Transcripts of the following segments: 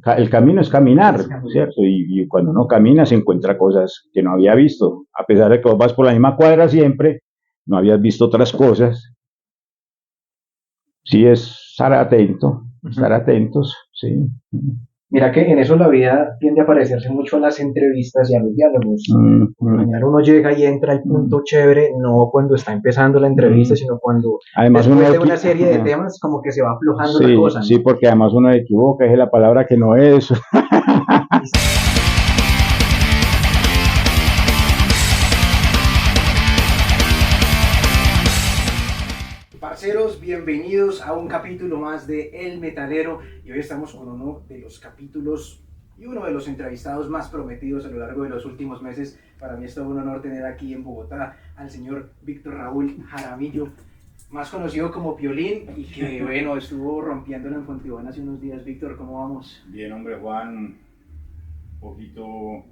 El camino es caminar, Es caminar. ¿cierto? Y cuando uno camina se encuentra cosas que no había visto. A pesar de que vos vas por la misma cuadra siempre, no habías visto otras cosas. Sí, es estar Ujú. atentos, sí. Mira que en eso la vida tiende a parecerse mucho a las entrevistas y a los diálogos. Mm, Por lo mm, general uno llega y entra al mm, punto chévere, no cuando está empezando la entrevista, mm. sino cuando Además uno, después de una serie de temas como que se va aflojando la sí, cosa, sí, ¿no? porque además uno se equivoca, es la palabra que no es. Parceros, bienvenidos a un capítulo más de El Metalero y hoy estamos con uno de los capítulos y uno de los entrevistados más prometidos a lo largo de los últimos meses. Para mí es todo un honor tener aquí en Bogotá al señor Víctor Raúl Jaramillo, más conocido como Piolín y que bueno, estuvo rompiéndolo en Fontibón hace unos días. Víctor, ¿cómo vamos? Bien, hombre, Juan, un poquito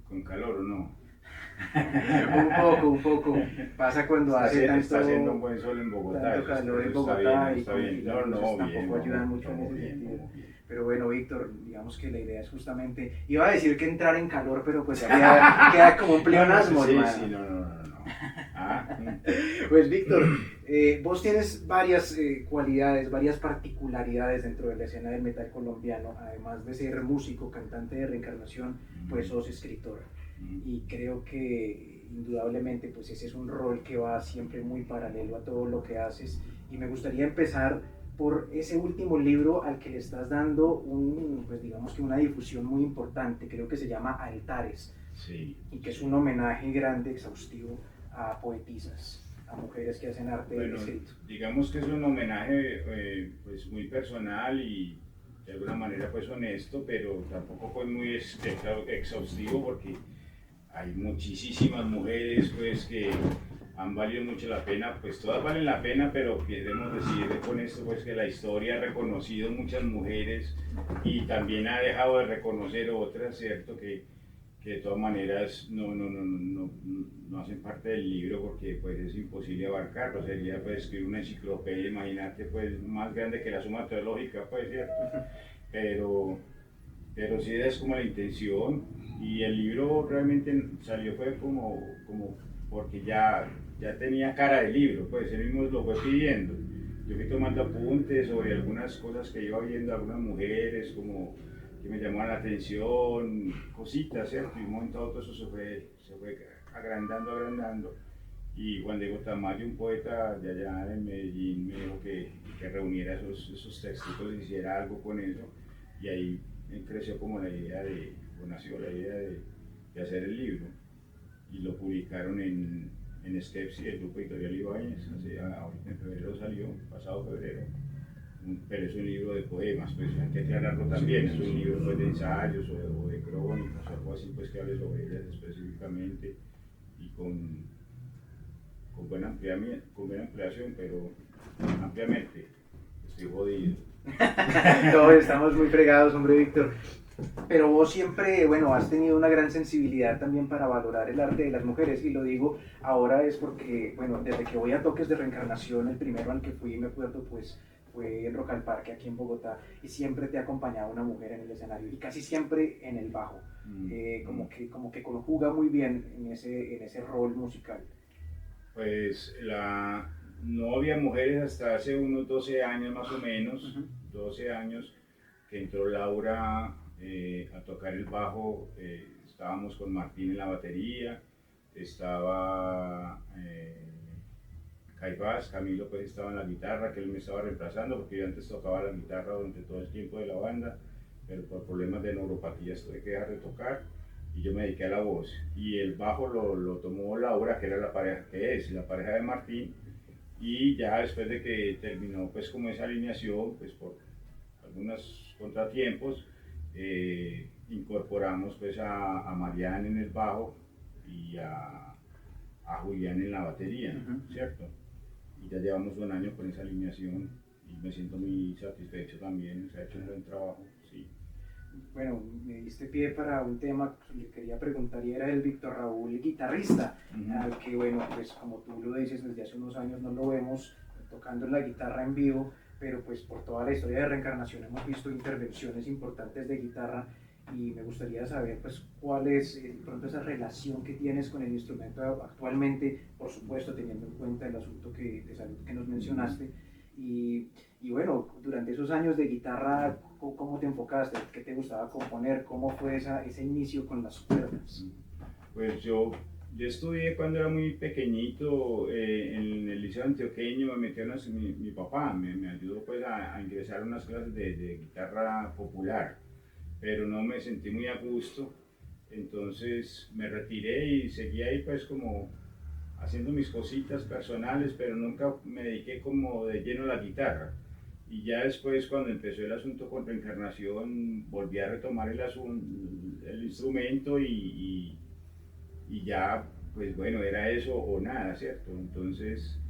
con calor, ¿o no? Un poco. Pasa cuando hace Está haciendo un tanto, buen sol en Bogotá, tanto calor en eso está bien, Bogotá eso y está como que bien. las No, luces no, bien, tampoco ayudan mucho en vamos ese bien, sentido. vamos bien. Pero bueno, Víctor, digamos que la idea es justamente, iba a decir que entrar en calor, pero pues ya queda como un pleonasmo, Sí, hermano. sí, no. Ah, Pues Víctor, vos tienes varias cualidades, varias particularidades dentro de la escena del metal colombiano, además de ser músico, cantante de Reencarnación, pues sos escritor. Y creo que indudablemente pues ese es un rol que va siempre muy paralelo a todo lo que haces. Y me gustaría empezar por ese último libro al que le estás dando pues digamos que una difusión muy importante, creo que se llama Altares, sí, y que es sí. un homenaje grande, exhaustivo a poetisas, a mujeres que hacen arte Bueno, escrito. digamos que es un homenaje pues muy personal y de alguna manera pues honesto, pero tampoco pues muy exhaustivo porque hay muchísimas mujeres pues que han valido mucho la pena, pues todas valen la pena, pero queremos decir con esto pues que la historia ha reconocido muchas mujeres y también ha dejado de reconocer otras, ¿cierto? Que de todas maneras no hacen parte del libro porque pues es imposible abarcarlo, sería pues escribir una enciclopedia, imagínate pues más grande que la suma teológica, pues, ¿cierto? Pero pero sí es como la intención y el libro realmente salió fue como porque ya tenía cara de libro, pues él mismo lo fue pidiendo. Yo fui tomando apuntes sobre algunas cosas que iba viendo, algunas mujeres como que me llamaban la atención, cositas, ¿cierto? Y un momento a otro eso se fue agrandando. Y Juan Diego Tamayo, un poeta de allá de Medellín, me dijo que reuniera esos textos y hiciera algo con eso. Y ahí creció como la idea o nació la idea de hacer el libro. Y lo publicaron en Skepsi, el grupo editorial Ibáñez, ahorita en febrero salió, pasado febrero. Pero es un libro de poemas, pues hay que aclararlo también, es un libro pues, de ensayos o de crónicas o algo así, pues que hable sobre ellas específicamente y con buena ampliación, pero ampliamente. Estoy jodido. Todos estamos muy fregados, hombre, Víctor. Pero vos siempre, bueno, has tenido una gran sensibilidad también para valorar el arte de las mujeres, y lo digo ahora es porque, bueno, desde que voy a toques de Reencarnación, el primero al que fui, me acuerdo, pues fue en Rock al Parque, aquí en Bogotá, y siempre te ha acompañado una mujer en el escenario, y casi siempre en el bajo, como que conjuga muy bien en ese rol musical. Pues no había mujeres hasta hace unos 12 años más o menos, 12 años, que entró Laura a tocar el bajo, estábamos con Martín en la batería, estaba Caifás, Camilo pues estaba en la guitarra, que él me estaba reemplazando, porque yo antes tocaba la guitarra durante todo el tiempo de la banda, pero por problemas de neuropatías tuve que dejar de tocar y yo me dediqué a la voz. Y el bajo lo tomó Laura, que era la pareja, que es la pareja de Martín, y ya después de que terminó pues como esa alineación, pues por algunos contratiempos, incorporamos pues a Mariana en el bajo y a Julián en la batería, ¿cierto? Y ya llevamos un año con esa alineación y me siento muy satisfecho también, se ha hecho un buen trabajo, sí. Bueno, me diste pie para un tema que le quería preguntar y era el Víctor Raúl, guitarrista, al que, bueno, pues como tú lo dices, desde hace unos años no lo vemos tocando la guitarra en vivo, pero pues por toda la historia de Reencarnación hemos visto intervenciones importantes de guitarra y me gustaría saber pues cuál es de pronto esa relación que tienes con el instrumento actualmente, por supuesto teniendo en cuenta el asunto de salud que nos mencionaste. Y bueno, durante esos años de guitarra, ¿cómo te enfocaste? ¿Qué te gustaba componer? ¿Cómo fue ese inicio con las cuerdas? Pues yo estudié cuando era muy pequeñito en el Liceo Antioqueño, me metió mi papá, me ayudó pues a ingresar a unas clases de guitarra popular, pero no me sentí muy a gusto, entonces me retiré y seguí ahí pues como haciendo mis cositas personales, pero nunca me dediqué como de lleno a la guitarra. Y ya después, cuando empezó el asunto con Reencarnación, volví a retomar el instrumento y ya, pues bueno, era eso o nada, ¿cierto? Entonces,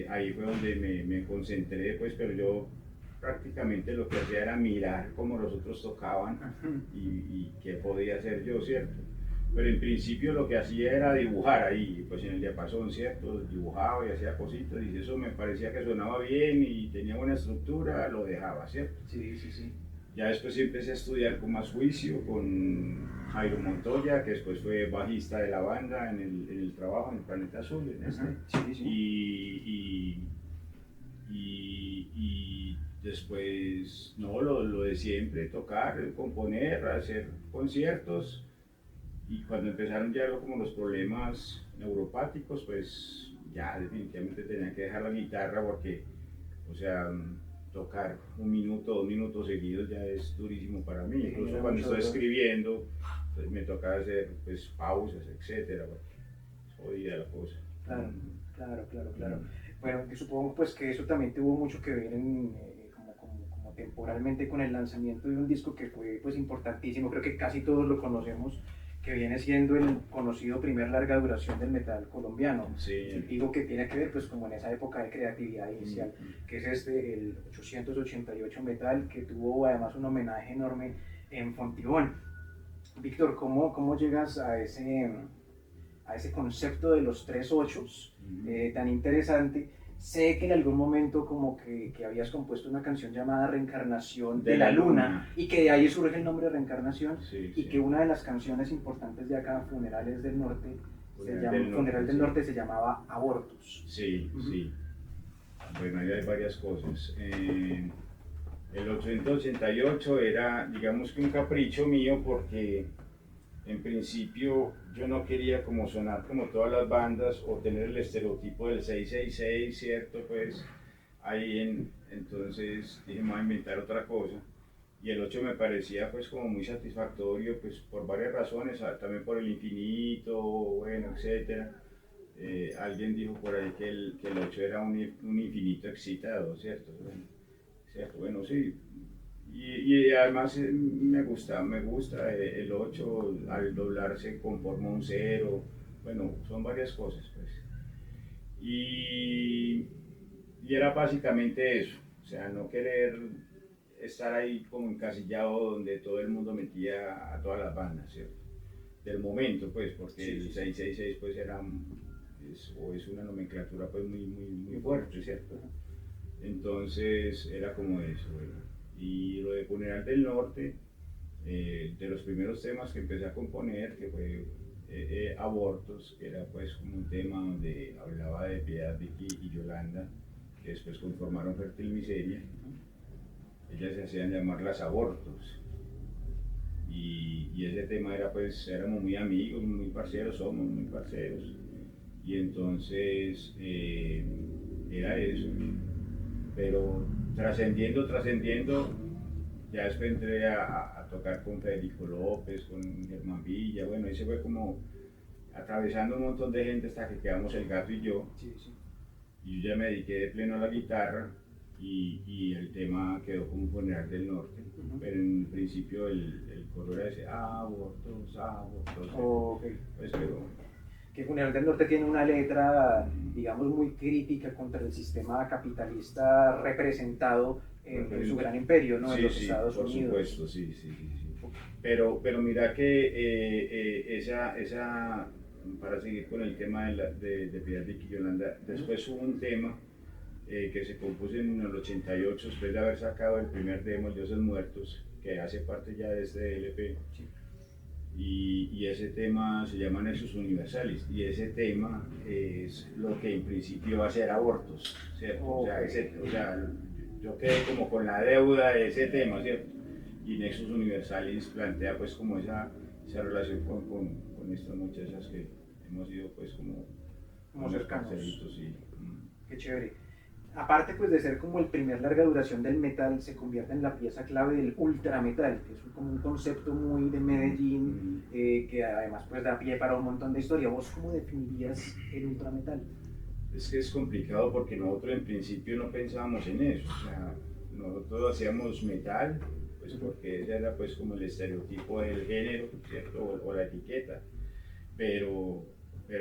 ahí fue donde me concentré, pues, pero yo prácticamente lo que hacía era mirar cómo los otros tocaban y qué podía hacer yo, ¿cierto? Pero en principio lo que hacía era dibujar ahí, pues en el diapasón, ¿cierto? Dibujaba y hacía cositas y eso me parecía que sonaba bien y tenía buena estructura, lo dejaba, ¿cierto? Sí, sí, sí. Ya después empecé a estudiar con más juicio, con Jairo Montoya, que después fue bajista de la banda en el trabajo en el Planeta Azul, en este. Sí, sí. Y después, no, lo de siempre, tocar, componer, hacer conciertos. Y cuando empezaron ya como los problemas neuropáticos, pues ya definitivamente tenía que dejar la guitarra porque, o sea, tocar 1 minuto, 2 minutos seguidos ya es durísimo para mí. Incluso cuando estoy escribiendo, pues me toca hacer pues pausas, etcétera, porque es jodida la cosa. Claro. Bueno, yo supongo pues que eso también tuvo mucho que ver como temporalmente con el lanzamiento de un disco que fue pues importantísimo, creo que casi todos lo conocemos, que viene siendo el conocido primer larga duración del metal colombiano. Sí. Digo que tiene que ver pues como en esa época de creatividad inicial, que es el 888 Metal, que tuvo además un homenaje enorme en Fontibón. Víctor, ¿cómo llegas a ese concepto de los 3/8 tan interesante? Sé que en algún momento como que habías compuesto una canción llamada Reencarnación de la Luna y que de ahí surge el nombre Reencarnación, y que una de las canciones importantes de acá, Funerales del Norte, Funeral del Norte, se llamaba Abortus. Sí. Bueno, ahí hay varias cosas. El 888 era, digamos que un capricho mío porque en principio yo no quería como sonar como todas las bandas o tener el estereotipo del 666, ¿cierto? Pues ahí entonces dije, me voy a inventar otra cosa. Y el 8 me parecía pues como muy satisfactorio pues por varias razones, también por el infinito, bueno, etcétera. Alguien dijo por ahí que el 8 era un infinito excitado, ¿cierto? Bueno, sí. Y además me gusta el 8 al doblarse conforma un 0, bueno, son varias cosas pues. Y era básicamente eso, o sea, no querer estar ahí como encasillado donde todo el mundo metía a todas las bandas, ¿cierto? Del momento pues, porque el 666 pues es una nomenclatura pues muy fuerte, ¿cierto? Entonces era como eso, bueno. Y lo de Funeral del Norte, de los primeros temas que empecé a componer, que fue Abortos, que era pues como un tema donde hablaba de Piedad, Vicky y Yolanda, que después conformaron Fértil Miseria. Ellas se hacían llamar Las Abortos. Y ese tema era pues, éramos muy amigos, muy parceros, somos muy parceros. Y entonces era eso. Pero trascendiendo, ya después entré a tocar con Federico López, con Germán Villa, bueno, ese fue como atravesando un montón de gente hasta que quedamos el gato y yo. Sí. Y yo ya me dediqué de pleno a la guitarra y el tema quedó como Funeral del Norte, pero en principio el coro era ese, abortos. Okay. Pues quedó. Que Funeral del Norte tiene una letra, digamos, muy crítica contra el sistema capitalista representado en su gran imperio, ¿no? En los Estados Unidos. Por supuesto, sí. Pero mira que para seguir con el tema de Piedad, Vicky y Yolanda, después hubo un tema que se compuso en el 88 después de haber sacado el primer demo, El Dioses Muertos, que hace parte ya de este LP. Sí. Y ese tema se llama Nexus Universalis, y ese tema es lo que en principio va a ser abortos, ¿cierto? O sea, yo quedé como con la deuda de ese tema, ¿cierto? Y Nexus Universalis plantea pues como esa relación con estas muchachas que hemos sido pues como cercanos. Sí. Qué chévere. Aparte pues de ser como el primer larga duración del metal, se convierte en la pieza clave del ultrametal, que es como un concepto muy de Medellín, que además pues da pie para un montón de historia. ¿Vos cómo definirías el ultrametal? Es que es complicado porque nosotros en principio no pensábamos en eso, o sea, nosotros hacíamos metal, pues porque ese era pues como el estereotipo del género, ¿cierto? O la etiqueta, pero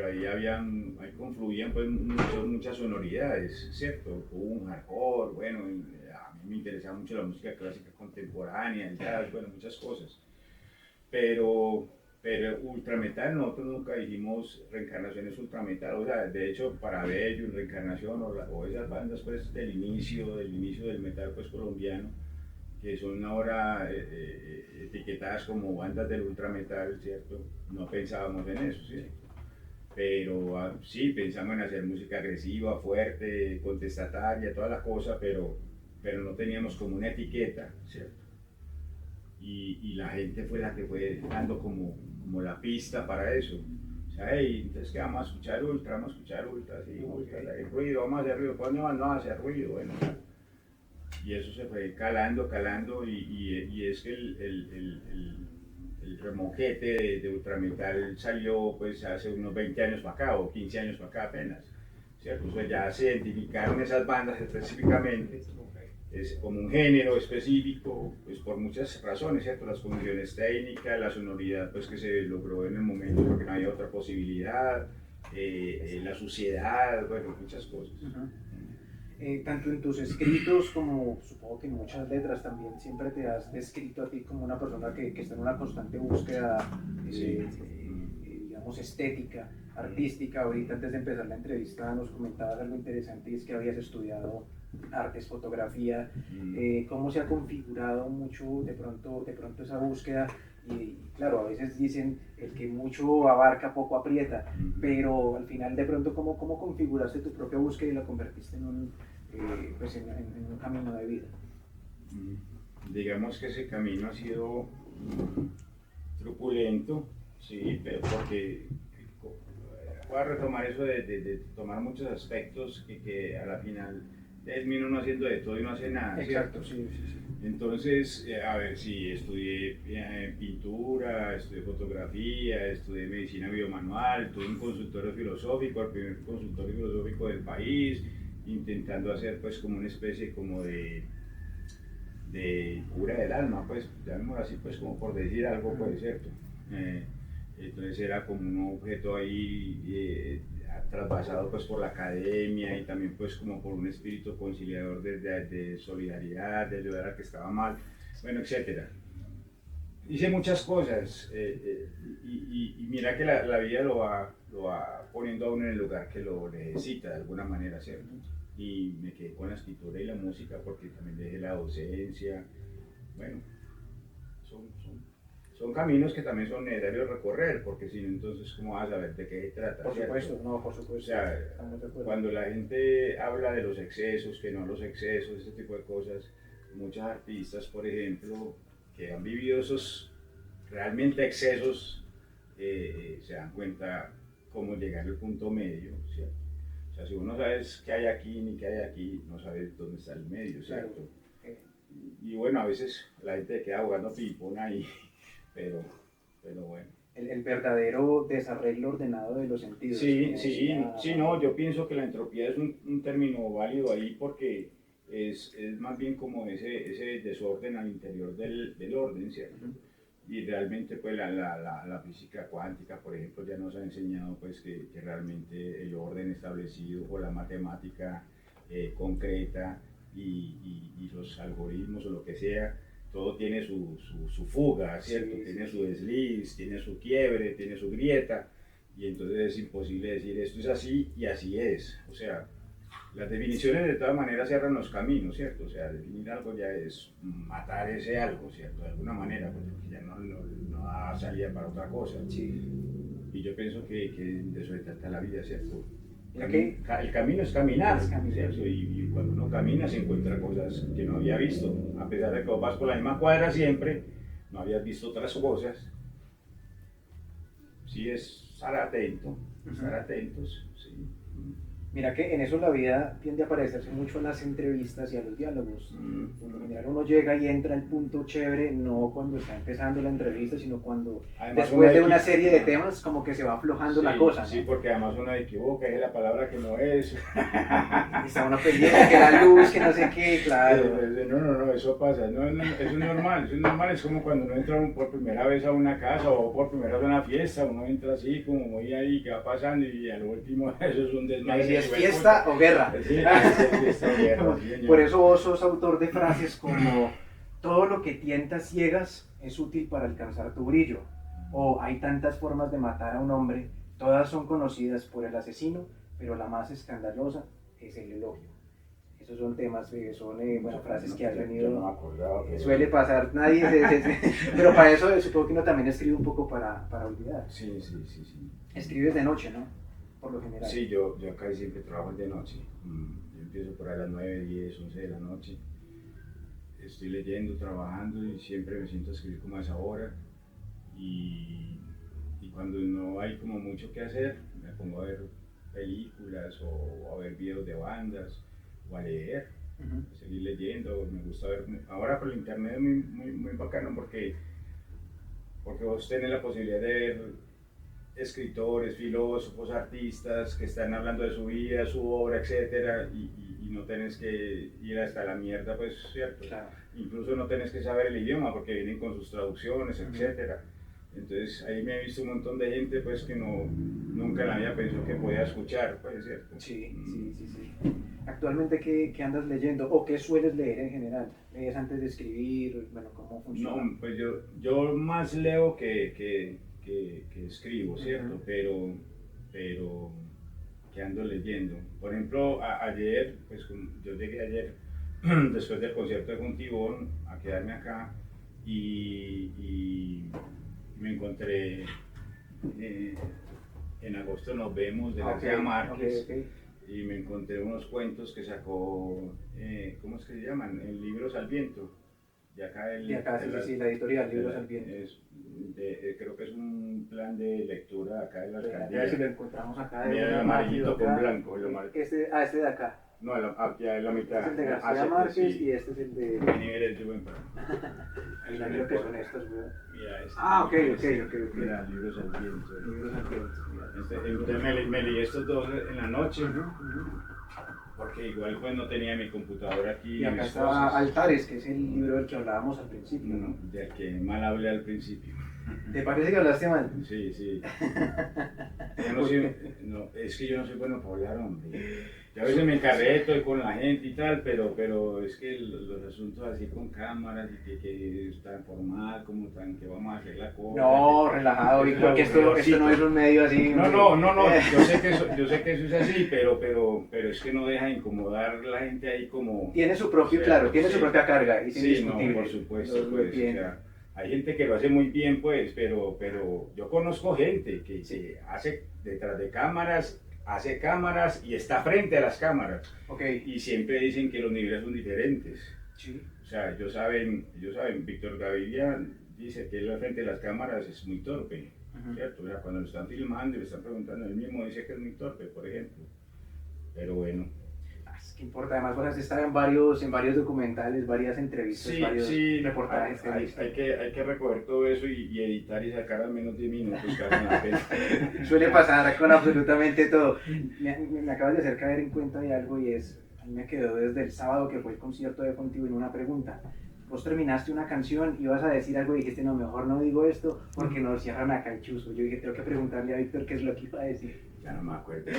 ahí confluían pues muchas sonoridades, ¿cierto? Hubo un hardcore, bueno, a mí me interesaba mucho la música clásica contemporánea, el jazz, bueno, muchas cosas, pero ultrametal, nosotros nunca dijimos Reencarnación es ultrametal, o sea, de hecho para Bello, Reencarnación o esas bandas pues del inicio del metal pues colombiano, que son ahora etiquetadas como bandas del ultrametal, ¿cierto? No pensábamos en eso, ¿sí? Pero sí, pensamos en hacer música agresiva, fuerte, contestataria, toda la cosa, pero no teníamos como una etiqueta, ¿cierto? Y la gente fue la que fue dando como la pista para eso. O sea, hey, entonces que vamos a escuchar ultra, sí, ultra, el ruido, vamos a hacer ruido, ¿cuándo vamos a hacer ruido? Bueno, y eso se fue calando, y es que el remoquete de ultrametal salió pues hace unos 20 años para acá, o 15 años para acá apenas, ¿cierto? O sea, ya se identificaron esas bandas específicamente, es como un género específico, pues por muchas razones, ¿cierto? Las condiciones técnicas, la sonoridad pues que se logró en el momento porque no había otra posibilidad, la suciedad, bueno, muchas cosas. Tanto en tus escritos como supongo que en muchas letras también siempre te has descrito a ti como una persona que está en una constante búsqueda, digamos, estética, artística. Ahorita antes de empezar la entrevista nos comentabas algo interesante y es que habías estudiado artes, fotografía. ¿Cómo se ha configurado mucho de pronto esa búsqueda? Y claro, a veces dicen el que mucho abarca poco aprieta, pero al final de pronto ¿cómo configuraste tu propia búsqueda y la convertiste en un camino de vida? Digamos que ese camino ha sido truculento, sí, pero porque voy a retomar eso de tomar muchos aspectos que a la final termino no haciendo de todo y no hace nada. Exacto, sí. Entonces, a ver, sí, estudié pintura, estudié fotografía, estudié medicina biomanual, tuve un consultorio filosófico, el primer consultorio filosófico del país, intentando hacer pues como una especie como de cura del alma, pues, llamémoslo así, pues como por decir algo, pues, ¿cierto? Entonces era como un objeto ahí traspasado pues por la academia y también pues como por un espíritu conciliador de solidaridad, de ayudar al que estaba mal, bueno, etcétera. Hice muchas cosas y mira que la vida lo va poniendo a uno en el lugar que lo necesita de alguna manera, ¿cierto? Y me quedé con la escritura y la música porque también dejé la docencia, bueno, son caminos que también son necesarios recorrer, porque si no, entonces, ¿cómo vas a saber de qué se trata? Por supuesto, no, por supuesto. O sea, cuando la gente habla de los excesos, que no los excesos, ese tipo de cosas, muchos artistas, por ejemplo, que han vivido esos realmente excesos, se dan cuenta cómo llegar al punto medio, ¿cierto? O sea, si uno no sabes qué hay aquí ni qué hay aquí, no sabes dónde está el medio, ¿cierto? Y bueno, a veces la gente queda jugando ping-pong ahí. Pero bueno. El verdadero desarreglo ordenado de los sentidos. Sí, no, yo pienso que la entropía es un término válido ahí porque es más bien como ese desorden al interior del orden, ¿cierto? Y realmente pues la física cuántica, por ejemplo, ya nos ha enseñado pues que realmente el orden establecido por la matemática concreta y los algoritmos o lo que sea, todo tiene su fuga, ¿cierto? Sí. Tiene su desliz, tiene su quiebre, tiene su grieta, y entonces es imposible decir esto es así y así es. O sea, las definiciones de todas maneras cierran los caminos, ¿cierto? O sea, definir algo ya es matar ese algo, ¿cierto? De alguna manera, pues, porque ya no da salida para otra cosa. Sí. Y yo pienso que de eso se trata la vida, ¿cierto? ¿Y El camino es caminar, Es caminar. ¿cierto? Y cuando uno camina se encuentra cosas que no había visto. A pesar de que vos vas por la misma cuadra siempre, no habías visto otras cosas. Sí es estar atento, estar atentos, sí. Mira que en eso la vida tiende a parecerse mucho a las entrevistas y a los diálogos. Por lo general uno llega y entra al punto chévere, no cuando está empezando la entrevista, sino cuando Además, después de uno una serie de temas como que se va aflojando la cosa, ¿no? Sí, porque además uno equivoca, es la palabra que no es. Está uno pendiente, que la luz, que no sé qué, claro. No, eso pasa, eso es normal, es como cuando uno entra por primera vez a una casa o por primera vez a una fiesta, uno entra así como muy ahí, que va pasando y al último eso es un desmadre. ¿Es fiesta o guerra? Sí, es fiesta o guerra, sí, señor. Por eso vos sos autor de frases como todo lo que tientas ciegas es útil para alcanzar tu brillo, o hay tantas formas de matar a un hombre, todas son conocidas por el asesino, pero la más escandalosa es el elogio. Esos son temas, son frases que has venido... Yo no me acordaba, pero... Suele pasar, pero para eso supongo que uno también escribe un poco para olvidar. Sí. Escribes de noche, ¿no? Por lo general. Sí, yo casi siempre trabajo de noche. Yo empiezo por ahí a las 9, 10, 11 de la noche. Estoy leyendo, trabajando y siempre me siento a escribir como a esa hora. Y cuando no hay como mucho que hacer, me pongo a ver películas o a ver videos de bandas o a leer, a seguir leyendo. Me gusta ver. Ahora por el internet es muy bacano porque vos tenés la posibilidad de ver escritores, filósofos, artistas que están hablando de su vida, su obra, etcétera, y no tenés que ir hasta la mierda, pues, ¿cierto? Claro. Incluso no tenés que saber el idioma porque vienen con sus traducciones, etcétera. Entonces ahí me he visto un montón de gente pues que nunca en la vida pensó que podía escuchar, pues, ¿cierto? Sí. Actualmente, ¿qué andas leyendo o qué sueles leer en general? ¿Lees antes de escribir? Bueno, ¿cómo funciona? No, pues yo más leo que escribo, ¿cierto? Pero que ando leyendo. Por ejemplo, ayer, pues yo llegué ayer después del concierto de Juntibón a quedarme acá y me encontré en agosto nos vemos de García Márquez. Y me encontré unos cuentos que sacó, ¿cómo es que se llaman? En Libros al Viento. De acá, sí, la editorial Libros al Viento. Creo que es un plan de lectura acá de la alcaldía. A ver si lo encontramos acá. Mira, el amarillito con blanco. Este de acá. No, aquí a la mitad. Este es el de García Márquez y este es el de... Niveles de buen plan. Mira lo que son estos, güey. Mira este. Ok. Mira, Libros al Viento. Libros al Viento. Entonces me leí estos dos en la noche. Porque igual pues no tenía mi computadora aquí. Y acá está Altares, que es el libro del que hablábamos al principio. No, del que mal hablé al principio. ¿Te parece que hablaste mal? Sí. No, es que yo no soy bueno para hablar, hombre. Yo a veces me encarreto con la gente y tal, pero es que los asuntos así con cámaras y que es tan formal, como tan que vamos a hacer la cosa. No, relajado, Víctor, que esto no es un medio así. No, yo sé que eso es así, pero es que no deja de incomodar a la gente ahí como... Tiene su propio, claro, tiene su propia carga. Y sí, no, por supuesto, pues, o sea, hay gente que lo hace muy bien, pues, pero yo conozco gente que se hace detrás de cámaras, hace cámaras y está frente a las cámaras. Okay. Y siempre dicen que los niveles son diferentes. Sí. O sea, ellos saben, Víctor Gaviria dice que él al frente de las cámaras es muy torpe, ¿cierto? O sea, cuando lo están filmando y le están preguntando, él mismo dice que es muy torpe, por ejemplo. Pero bueno. Es que importa, además vas a estar en varios documentales, varias entrevistas, varios reportajes. Hay que recoger todo eso y editar y sacar al menos 10 minutos cada una. Suele pasar con absolutamente todo. Me acabas de hacer caer en cuenta de algo y es, a mí me quedó desde el sábado que fue el concierto de Fontibón una pregunta. Vos terminaste una canción y ibas a decir algo y dijiste, no, mejor no digo esto porque nos cierran acá el chuzo. Yo dije, tengo que preguntarle a Víctor qué es lo que iba a decir. Ya no me acuerdo.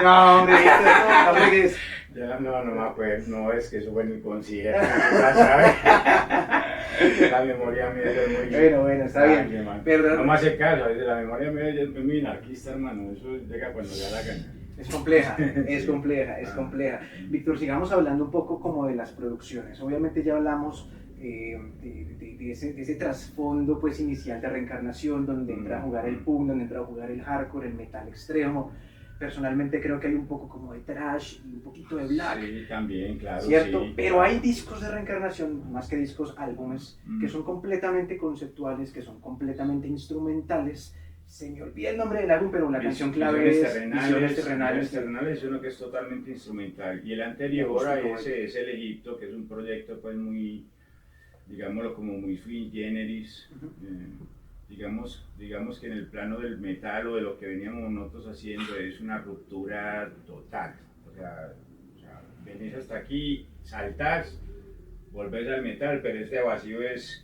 No, hombre, no fregues. Ya no me acuerdo. No, es que eso fue en el concierto. Ya sabes. La memoria mía es muy... Bueno, está bien. Perdón. No me hace caso. A veces la memoria mía es muy anarquista, hermano. Eso llega cuando ya la gana. Es compleja, es compleja, es compleja. Víctor, sigamos hablando un poco como de las producciones. Obviamente ya hablamos de ese trasfondo pues inicial de Reencarnación, donde entra a jugar el punk, donde entra a jugar el hardcore, el metal extremo. Personalmente creo que hay un poco como de thrash y un poquito de black. Sí, también, claro. ¿Cierto? Sí, Pero claro. hay discos de Reencarnación, más que discos, álbumes, que son completamente conceptuales, que son completamente instrumentales. Se me olvida el nombre del álbum, pero la canción clave es Visiones Terrenales. Visiones Terrenales es uno que es totalmente instrumental. Y el anterior a ese es El Egipto, que es un proyecto pues muy, digámoslo como muy sui generis. Digamos que en el plano del metal o de lo que veníamos nosotros haciendo es una ruptura total. O sea venís hasta aquí, saltás, volvés al metal, pero este vacío es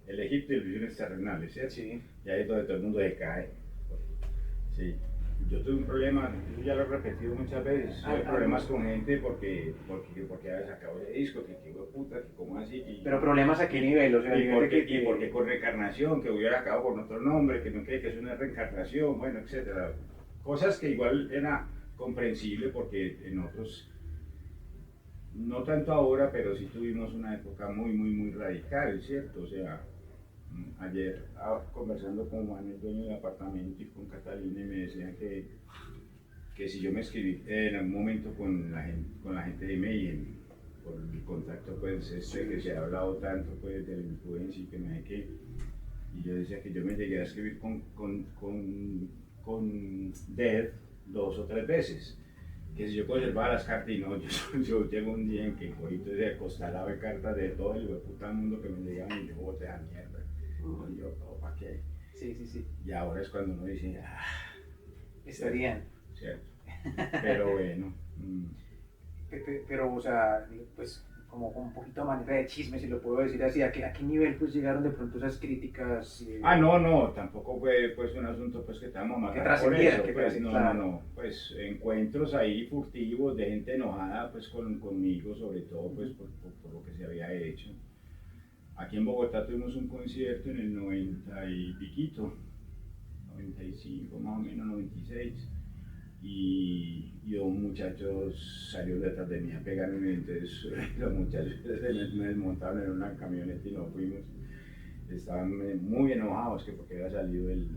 El Egipto y Visiones Terrenales, ¿cierto? Sí. Y ahí es donde todo el mundo se cae. Sí. Yo tuve un problema, yo ya lo he repetido muchas veces, tuve problemas con gente porque había sacado ese disco, que hijo de puta, que cómo así. Pero problemas a qué nivel, o sea, y porque con Reencarnación, que hubiera acabado con otro nombre, que no cree que es una reencarnación, bueno, etcétera. Cosas que igual era comprensible porque en otros, no tanto ahora, pero sí tuvimos una época muy radical, ¿cierto? O sea, ayer conversando con Juan, el dueño del apartamento, y con Catalina, y me decían que si yo me escribí en algún momento con la gente de Mayhem, por el contacto pues que se ha hablado tanto pues de la influencia y que no sé qué, y yo decía que yo me llegué a escribir con Death 2 o 3 veces, que si yo conservaba las cartas y no, yo llego un día en que cogito de acostalaba de cartas de todo el puta mundo que me llegaban y yo boté a mierda. Y yo, ¿para qué? Sí. Y ahora es cuando uno dice, está bien. Cierto. Pero bueno. Pero, o sea, pues como un poquito a manera de chisme, si lo puedo decir así, ¿a qué nivel pues llegaron de pronto esas críticas? No, tampoco fue pues un asunto pues que te vamos a matar por eso, pues no, pues encuentros ahí furtivos de gente enojada pues conmigo, sobre todo pues por lo que se había hecho. Aquí en Bogotá tuvimos un concierto en el 90 y piquito, 95 más o menos, 96. Y un muchacho salió detrás de mí a pegarme, entonces los muchachos me desmontaron en una camioneta y nos fuimos. Estaban muy enojados que porque había salido el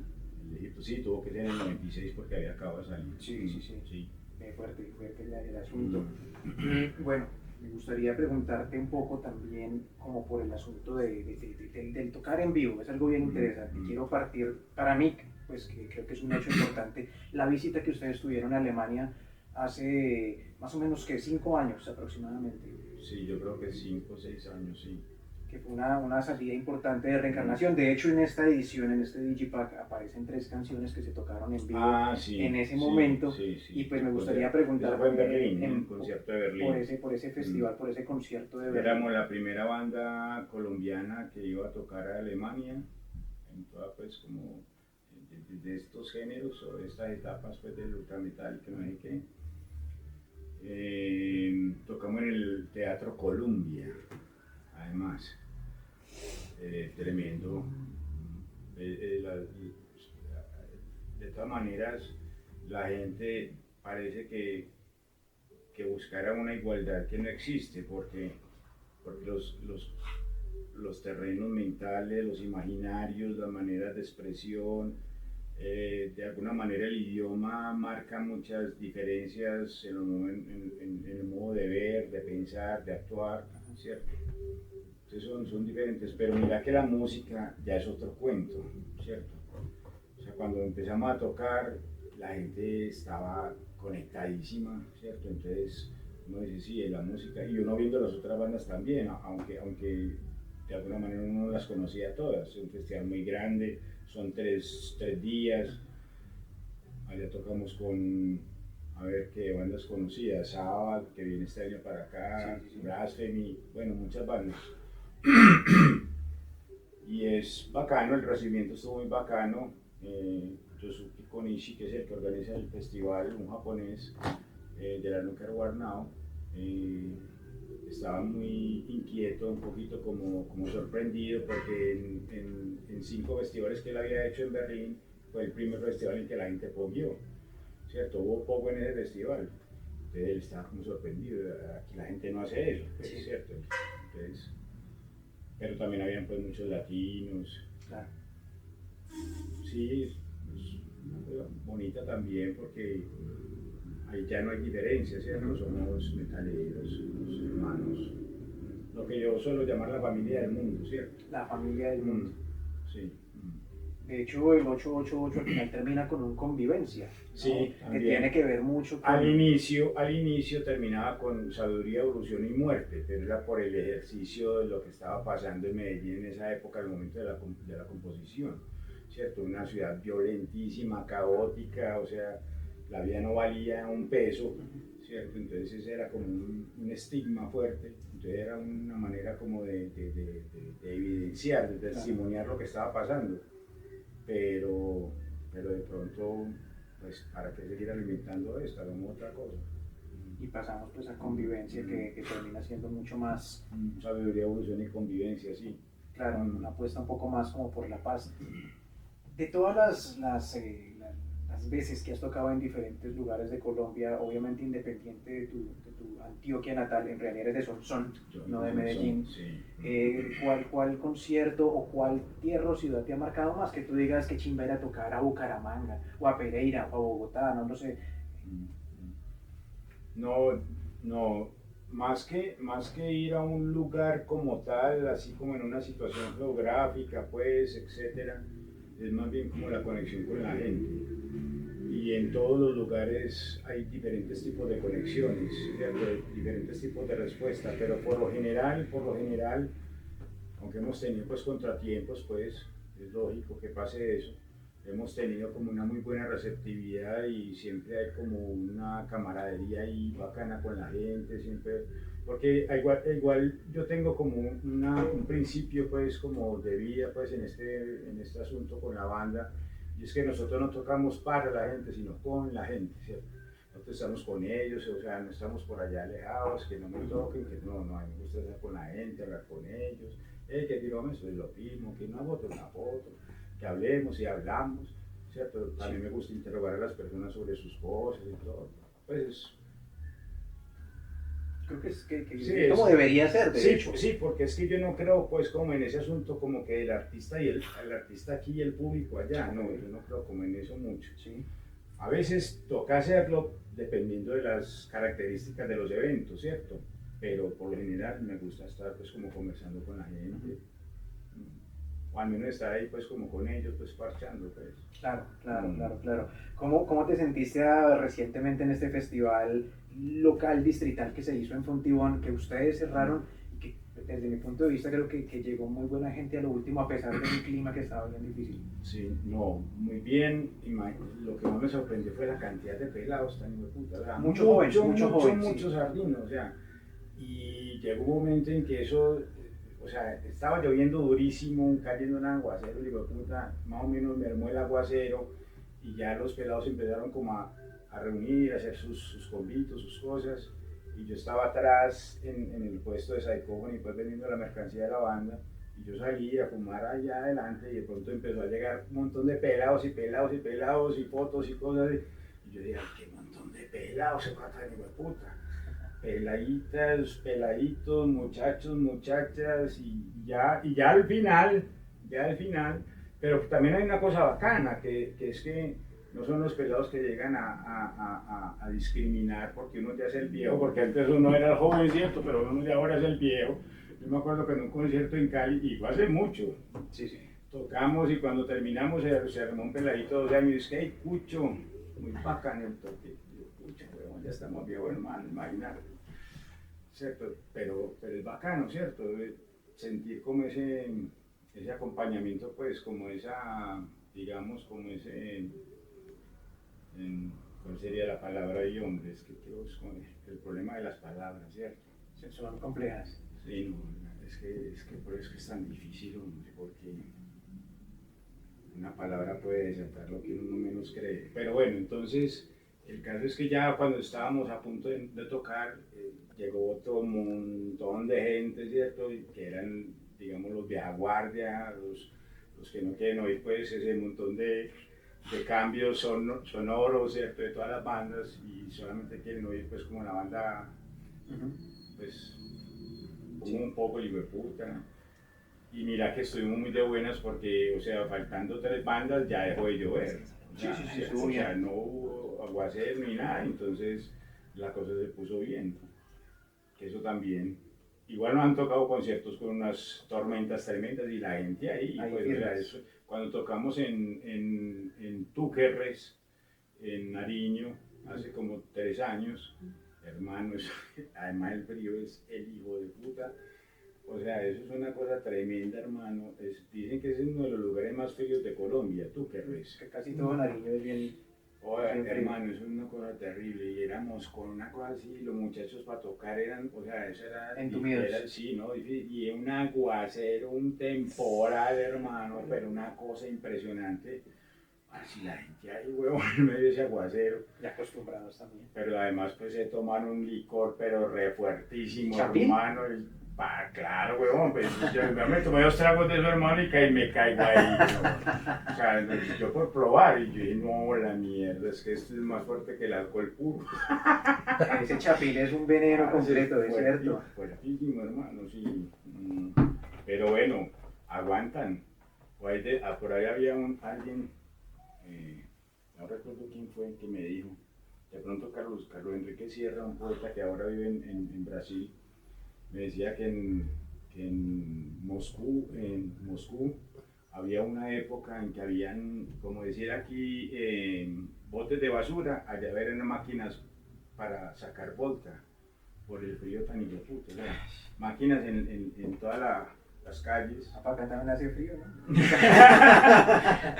Egipto. Sí, tuvo que ser en el 96 porque había acabado de salir. Sí. Fuerte el asunto. Bueno, me gustaría preguntarte un poco también como por el asunto del tocar en vivo, es algo bien interesante. Quiero partir, para mí, pues que creo que es un hecho importante, la visita que ustedes tuvieron a Alemania hace más o menos que 5 años aproximadamente. Sí, yo creo que 5 o 6 años, sí. Que fue una salida importante de Reencarnación. De hecho, en esta edición, en este Digipack, aparecen 3 canciones que se tocaron en vivo en ese momento. Y pues me gustaría preguntar fue en Berlín, en el concierto de Berlín. Por ese festival, por ese concierto de Berlín. Éramos la primera banda colombiana que iba a tocar a Alemania, en toda pues como de estos géneros o de estas etapas pues del ultrametal, que no sé qué. Tocamos en el Teatro Columbia, además, tremendo. De todas maneras, la gente parece que buscara una igualdad que no existe, porque los terrenos mentales, los imaginarios, las maneras de expresión, de alguna manera el idioma marca muchas diferencias en el modo de ver, de pensar, de actuar, ¿cierto? Entonces son diferentes, pero mira que la música ya es otro cuento, ¿cierto? O sea, cuando empezamos a tocar, la gente estaba conectadísima, ¿cierto? Entonces uno dice, sí, la música, y uno viendo las otras bandas también, aunque de alguna manera uno no las conocía todas. Es un festival muy grande, son tres días. Allá tocamos con, a ver qué bandas conocidas, Sabbath, que viene este año para acá, Blasphemy, bueno, muchas bandas. Y es bacano, el recibimiento estuvo muy bacano. Yosuke Konishi, que es el que organiza el festival, un japonés de la Nuclear War Now, estaba muy inquieto, un poquito como sorprendido, porque en 5 festivales que él había hecho en Berlín, fue el primer festival en que la gente poguió. ¿cierto? Hubo poco en ese festival. Entonces él estaba como sorprendido, aquí la gente no hace eso, pues, Sí. ¿cierto? Entonces, pero también habían pues muchos latinos. Claro. Sí, es una cosa bonita también porque ahí ya no hay diferencias, ¿cierto? Somos metaleros, somos hermanos. Lo que yo suelo llamar la familia del mundo, ¿cierto? La familia del mundo. Sí. De hecho, el 888 al final termina con un convivencia, ¿no? Sí, Que también. tiene que ver mucho con... Al inicio terminaba con sabiduría, evolución y muerte, pero era por el ejercicio de lo que estaba pasando en Medellín en esa época, al momento de la composición, ¿cierto? Una ciudad violentísima, caótica, o sea, la vida no valía un peso, ¿cierto? Entonces ese era como un estigma fuerte, entonces era una manera como de evidenciar, de testimoniar lo que estaba pasando, pero de pronto, pues, ¿para qué seguir alimentando esto? Hagamos otra cosa. Y pasamos pues a convivencia que termina siendo mucho más... Sabiduría, evolución y convivencia, sí. Claro, una apuesta un poco más como por la paz. De todas las veces que has tocado en diferentes lugares de Colombia, obviamente independiente de tu Antioquia natal, en realidad eres de Sonsón, no de Medellín, Sí. ¿cuál concierto o cuál tierra o ciudad te ha marcado más? Que tú digas que chimba era tocar a Bucaramanga, o a Pereira, o a Bogotá, no lo sé. No, más que ir a un lugar como tal, así como en una situación geográfica, pues, etcétera, es más bien como la conexión con la gente. Y en todos los lugares hay diferentes tipos de conexiones, ¿cierto? Diferentes tipos de respuesta, pero por lo general, aunque hemos tenido pues contratiempos, pues es lógico que pase eso, hemos tenido como una muy buena receptividad y siempre hay como una camaradería ahí bacana con la gente, siempre, porque igual yo tengo como un principio pues como de vida pues en este asunto con la banda, y es que nosotros no tocamos para la gente, sino con la gente, ¿cierto? Nosotros estamos con ellos, o sea, no estamos por allá alejados, que no me toquen, que no, a mí me gusta estar con la gente, hablar con ellos, que tiramos eso es lo mismo, que una foto, que hablemos y hablamos, ¿cierto? A mí me gusta interrogar a las personas sobre sus cosas y todo, pues Creo que sí, es como debería ser, de sí, hecho. sí, porque es que yo no creo pues como en ese asunto como que el artista el artista aquí y el público allá, no, yo no creo como en eso mucho. Sí. A veces toca hacerlo dependiendo de las características de los eventos, ¿cierto? Pero por lo general me gusta estar pues como conversando con la gente, o al menos estar ahí pues como con ellos, pues parchando, pues. Claro. ¿Cómo te sentiste recientemente en este festival local distrital que se hizo en Fontibón, que ustedes cerraron y que desde mi punto de vista creo que llegó muy buena gente a lo último a pesar de un clima que estaba bien difícil? Sí, no, muy bien. Lo que más me sorprendió fue la cantidad de pelados tan de puta, ¿verdad? Muchos sardinos, o sea, y llegó un momento en que eso, o sea, estaba lloviendo durísimo, cayendo un aguacero, digo, puta, más o menos mermó el aguacero y ya los pelados empezaron como a reunir, a hacer sus convitos, sus cosas, y yo estaba atrás en el puesto de Saicófono y pues vendiendo la mercancía de la banda. Y yo salí a fumar allá adelante y de pronto empezó a llegar un montón de pelados y fotos y cosas. Y yo dije, qué montón de pelados se trata de puta. Peladitas, peladitos, muchachos, muchachas y ya al final, pero también hay una cosa bacana, que es que no son los pelados que llegan a discriminar porque uno ya es el viejo, porque antes uno era el joven, cierto, pero uno ya ahora es el viejo. Yo me acuerdo que en un concierto en Cali, y fue hace mucho, Sí. tocamos y cuando terminamos se armó un peladito de 2 años y dice, hey, Cucho, muy bacán el toque. Y yo, pucha, weón, ya estamos viejos, hermano, imagínate. ¿Cierto? Pero es bacano, ¿cierto? Sentir como ese acompañamiento, pues, como esa, digamos, como ese, ¿cuál sería la palabra ahí, hombre? Es que creo que es como el problema de las palabras, ¿cierto? Son complejas. Sí, no, es que por eso es tan difícil, hombre, porque una palabra puede desatar lo que uno menos cree. Pero bueno, entonces, el caso es que ya cuando estábamos a punto de tocar, llegó otro montón de gente, ¿cierto? Que eran, digamos, los vieja guardia, los que no quieren oír, pues, ese montón de de cambios sonoros, ¿cierto? De todas las bandas y solamente quieren oír pues como la banda, pues, como un poco y puta. Y mira que estuvimos muy de buenas porque, o sea, faltando 3 bandas ya dejó de llover. O sea, no hubo aguacero ni nada, entonces la cosa se puso bien. Que eso también. Igual nos han tocado conciertos con unas tormentas tremendas y la gente ahí, pues, o sea, eso, cuando tocamos en Túquerres, en Nariño, hace como 3 años, hermano, eso, además el frío es el hijo de puta. O sea, eso es una cosa tremenda, hermano. Dicen que es uno de los lugares más fríos de Colombia, Túquerres. Que casi todo Nariño es bien. Oye, hermano, eso es una cosa terrible. Y éramos con una cosa así, los muchachos para tocar eran, o sea, eso era. Entumidos. Sí, ¿no? Y un aguacero, un temporal, hermano, pero una cosa impresionante. Así la gente ahí, huevón, en medio de ese aguacero. Ya acostumbrados también. Pero además, pues se toman un licor, pero re fuertísimo, ¿Chapín? hermano. Claro, huevón, pues yo me tomé 2 tragos de eso, hermano, y me caigo ahí. ¿No? O sea, yo por probar, y yo dije, no, la mierda, es que esto es más fuerte que el alcohol puro. Ese chapín es un veneno completo, es cierto. Fuertísimo, hermano, sí. Pero bueno, aguantan. Por ahí había alguien, no recuerdo quién fue, que me dijo, de pronto Carlos Enrique Sierra, un poeta que ahora vive en Brasil, me decía que en Moscú había una época en que habían, como decir aquí, botes de basura, allá eran máquinas para sacar volta por el frío tan hijoputo, o sea, máquinas en todas las calles. Acá también hace frío, ¿no?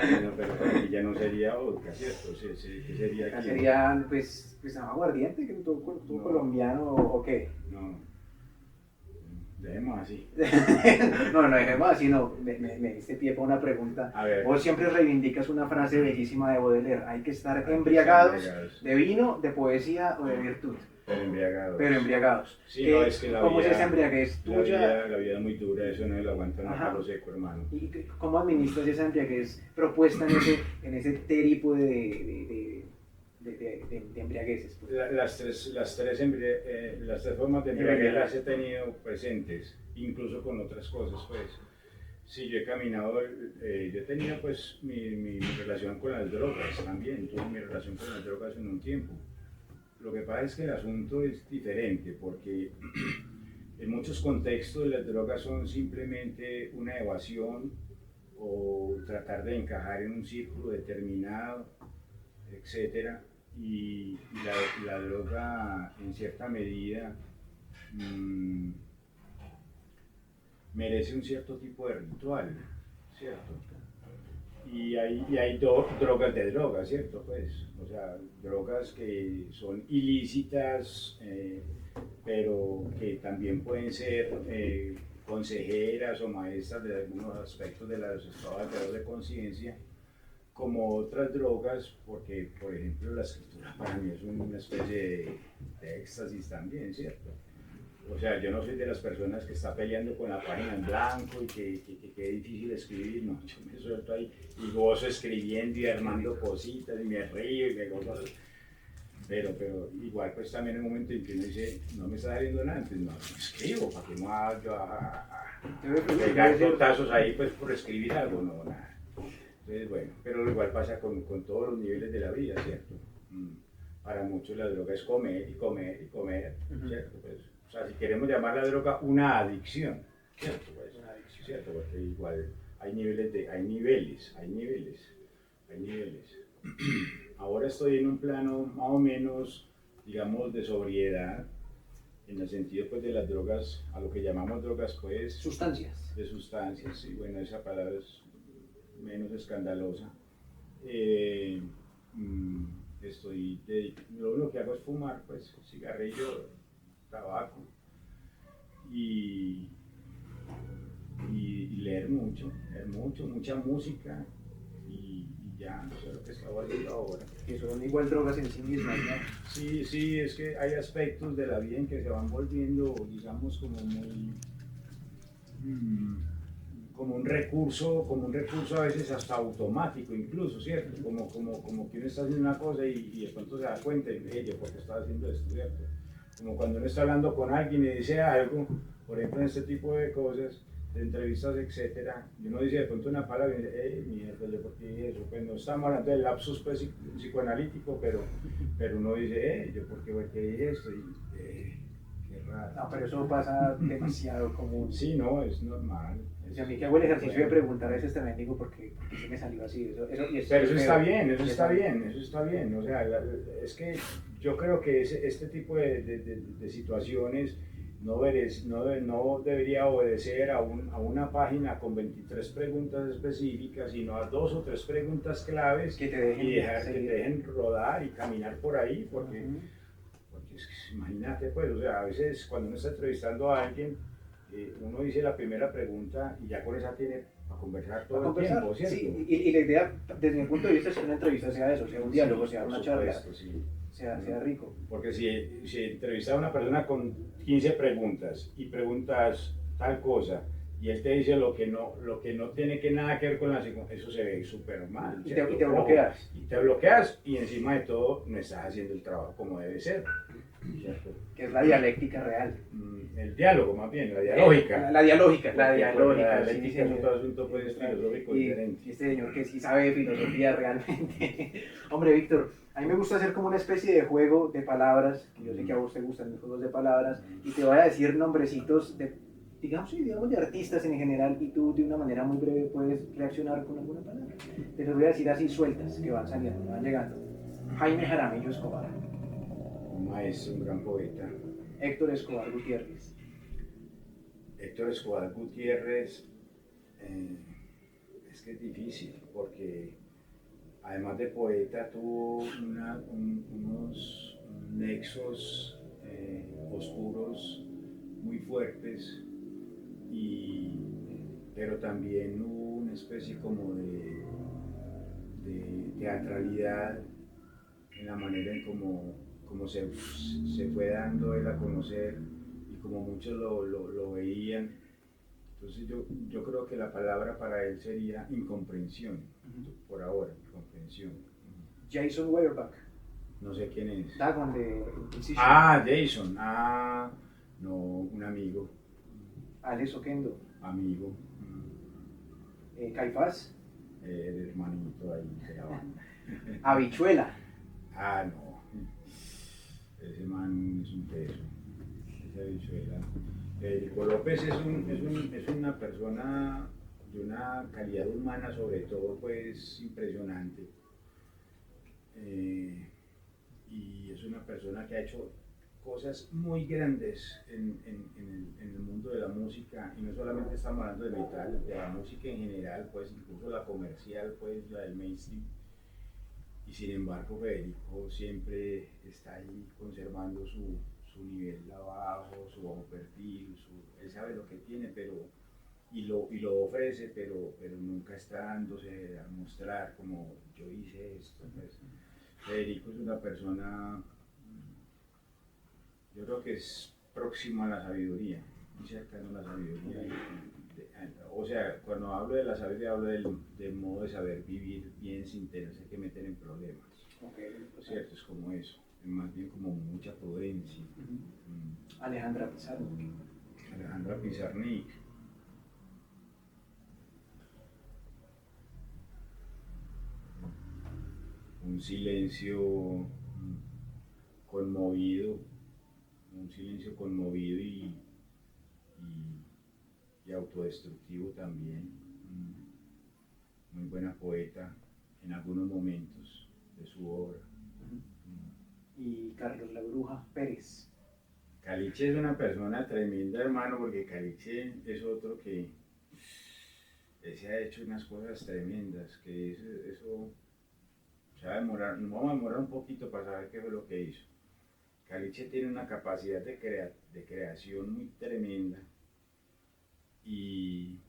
Bueno, pero aquí ya no sería vodka, ¿cierto? Sería Acá sería, pues aguardiente, que tú No. colombiano o qué. No, dejemos así. No dejemos así, no. Me diste pie para una pregunta. A ver. Vos siempre reivindicas una frase bellísima de Baudelaire. Hay que estar embriagados de vino, de poesía o de virtud. Pero embriagados. Sí, no, es que la ¿Cómo vida, es esa embriaguez tuya? la vida es muy dura, eso no lo aguanta un palo seco, hermano. ¿Y cómo administras esa embriaguez propuesta en ese trípode de embriagueces? Pues? Las tres formas de embriaguez las he tenido presentes, incluso con otras cosas, pues. Sí, yo he caminado, yo he tenido pues mi relación con las drogas también, tuve mi relación con las drogas en un tiempo. Lo que pasa es que el asunto es diferente porque en muchos contextos las drogas son simplemente una evasión o tratar de encajar en un círculo determinado, etc. Y la droga en cierta medida merece un cierto tipo de ritual, ¿cierto? Y hay drogas de drogas, ¿cierto? Pues, o sea, drogas que son ilícitas, pero que también pueden ser consejeras o maestras de algunos aspectos de los estados alterados de conciencia, como otras drogas, porque, por ejemplo, la escritura para mí es una especie de éxtasis también, ¿cierto? O sea, yo no soy de las personas que está peleando con la página en blanco y que es difícil escribir, no, yo me suelto ahí y gozo escribiendo y armando cositas y me río y me gozo. Pero igual pues también en un momento en que uno dice, no me está saliendo nada, entonces no escribo, para que no haga pegar tortazos ahí pues por escribir algo, no, nada. Entonces bueno, pero lo igual pasa con todos los niveles de la vida, ¿cierto? Para muchos la droga es comer y comer y comer, ¿cierto? Pues, o sea, si queremos llamar la droga una adicción, ¿cierto? Pues, una adicción, ¿cierto? Porque igual hay niveles. Ahora estoy en un plano más o menos, digamos, de sobriedad, en el sentido pues de las drogas, a lo que llamamos drogas pues... Sustancias. De sustancias, sí, bueno, esa palabra es menos escandalosa. Lo único que hago es fumar, pues, cigarrillo, tabaco y leer mucho, mucha música y ya, eso es lo que estaba haciendo ahora. Que son igual drogas en sí mismas, ¿no? Sí, es que hay aspectos de la vida en que se van volviendo, digamos, como muy un recurso a veces hasta automático incluso, ¿cierto? Como que uno está haciendo una cosa y de pronto se da cuenta y dice, ¿por qué estaba haciendo esto, cierto? Como cuando uno está hablando con alguien y dice algo, por ejemplo en este tipo de cosas, de entrevistas, etcétera, y uno dice de pronto una palabra y dice, mierda, ¿yo por qué dije eso? Pues no estamos hablando del lapsus pues, psicoanalítico, pero uno dice, ¿yo por qué dije esto? Y, qué raro. No, pero eso pasa demasiado común. Sí, no, es normal. Y a mí que hago el ejercicio de preguntar a veces también digo, ¿por qué sí me salió así? Pero eso está bien, eso está bien. O sea, es que yo creo que este tipo de situaciones no debería obedecer a una página con 23 preguntas específicas, sino a 2 o 3 preguntas claves que te dejen, y dejar que te dejen rodar y caminar por ahí, porque es que, imagínate, pues, o sea, a veces cuando uno está entrevistando a alguien, uno dice la primera pregunta y ya con esa tiene para conversar todo el tiempo, ¿cierto? Sí, y la idea, desde mi punto de vista, es que una entrevista sea eso, sea un diálogo, sea una charla, sí. sea rico. Porque si entrevistas a una persona con 15 preguntas y preguntas tal cosa y él te dice lo que no tiene nada que ver con la segunda, eso se ve súper mal. Y te bloqueas. Y te bloqueas y encima de todo no estás haciendo el trabajo como debe ser. ¿Cierto? Que es la dialéctica real. El diálogo, más bien, la dialógica. La dialógica. La dialógica Sí, es otro asunto pues, filosófico diferente. Y este señor que sí sabe de filosofía realmente. Hombre, Víctor, a mí me gusta hacer como una especie de juego de palabras, que yo sé que a vos te gustan los juegos de palabras, y te voy a decir nombrecitos digamos de artistas en general, y tú de una manera muy breve puedes reaccionar con alguna palabra. Te los voy a decir así sueltas, que van saliendo, van llegando. Jaime Jaramillo Escobar. Un maestro, un gran poeta. Héctor Escobar Gutiérrez. Héctor Escobar Gutiérrez, es que es difícil, porque además de poeta tuvo unos nexos oscuros muy fuertes, pero también hubo una especie como de teatralidad en la manera en cómo se fue dando él a conocer y como muchos lo veían. Entonces yo creo que la palabra para él sería incomprensión, por ahora, incomprensión. Jason Werbach. No sé quién es. Dagon de Inquisition. Jason. No, un amigo. Alex Oquendo. Amigo. Caifás. El hermanito ahí de la banda. Habichuela. No. Ese man es un peso. Esa Habichuela. Federico López es una persona de una calidad humana, sobre todo, pues impresionante. Y es una persona que ha hecho cosas muy grandes en el mundo de la música, y no solamente estamos hablando de metal, de la música en general, pues incluso la comercial, pues la del mainstream. Y sin embargo Federico siempre está ahí conservando su nivel abajo, su bajo perfil, él sabe lo que tiene, y lo ofrece, pero nunca está dándose a mostrar como yo hice esto. Pues, Federico es una persona, yo creo que es próximo a la sabiduría, muy cercano a la sabiduría. O sea, cuando hablo de la sabiduría, hablo del modo de saber vivir bien sin tenerse que meter en problemas. ¿Cierto? Es como eso, es más bien como mucha prudencia. Alejandra Pizarnik. Alejandra Pizarnik. Un silencio conmovido, y autodestructivo también. Muy buena poeta en algunos momentos de su obra. Y Carlos La Bruja Pérez. Caliche es una persona tremenda, hermano, porque Caliche es otro que se ha hecho unas cosas tremendas, que eso se va a demorar, nos vamos a demorar un poquito para saber qué fue lo que hizo. Caliche tiene una capacidad de creación muy tremenda, y